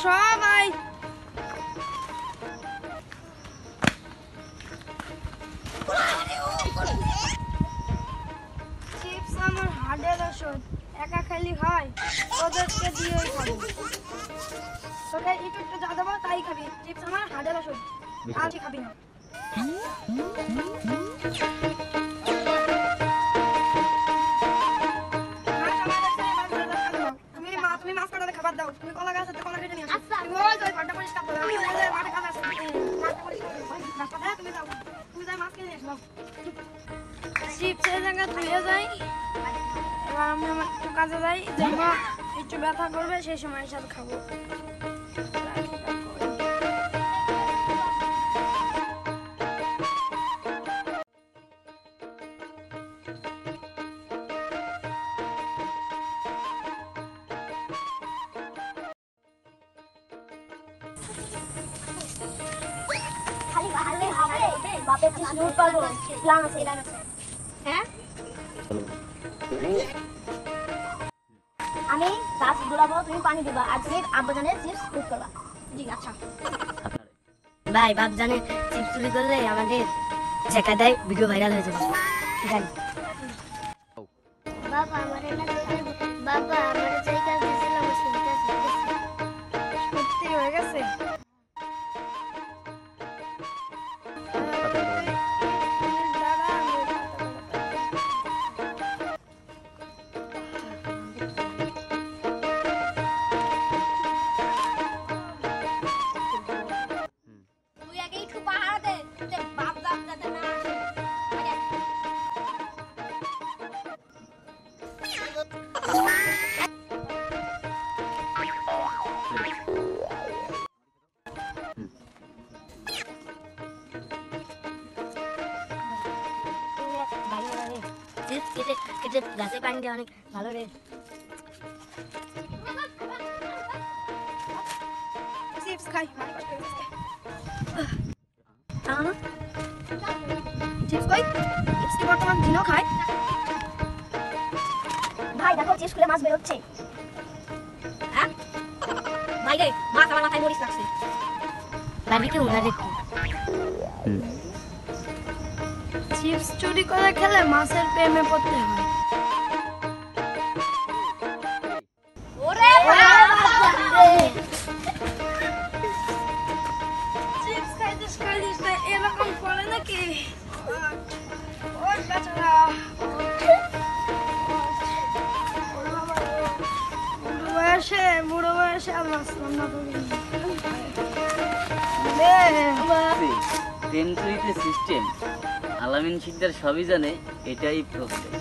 সবাই চিপস আমার হার্টের ওষুধ, একা খালি হয় ওদেরকে দিয়েই খাবো। তোকে একটু একটু যা দেবো তাই খাবি। চিপস আমার হার্টের ওষুধ, আর কি খাবি না। তুমি মাছ কাটাতে খাবার দাও, তুমি কলা গাছ আছে কলা কেটে নিয়ে আসো। তুমি ওই যে ঘরটা পরিষ্কার করো, আমি ওই মাঠে কাজ আছে মাঠটা পরিষ্কার করো। রাস্তাটা তুমি যাও, তুমি যাই মাছ কিনে নিয়ে আসো। চিপসের জায়গা ধুয়ে যাই, এবার আমি আমার একটু কাজে যাই, দেখবো একটু ব্যথা করবে, সেই সময় সাথে খাবো। আমি গাছ গুলাবো, তুমি পানি দিবা, আর তুমি আব্বাজানের চিপস কুক করবা। জি আচ্ছা ভাই, বাপজানের চিপস চুরি করলে আমাদের ছেকা দেয়, ভিডিও ভাইরাল হয়ে যাবে। ঠিক আছে বাবা, আমার বাবা আমার যেই কাজ দিয়েছিলাম সেই কাজ সত্যি হয়ে গেছে। তুই আগে একটু পাহাড় দে, তোর বাপ দাম যাতে না আসে। কেটে গাছে পানি দিয়ে অনেক ভালো রে। চিপস খাই, চিপস কই? চিপস কি বর্তমান দিনও খায়? ভাই দেখো চিপস খুলে মাছ বেরোচ্ছে। হ্যাঁ ভাই রে, মাছ আমার মাথায় মরিচ লাগছে। ভাবি কি উড়া দেখো। চিপস চুরি করে খেলে মাছের প্রেমে পড়তে হয়। ওরে বাবা, চিপস খাইছিস না, এরকম করে নাকি? ওই বেচারা বুড়ো বয়সে আর বাঁচলাম না। সিস্টেম আলামিন শিকদার সবই জানে, এটাই প্রবলেম।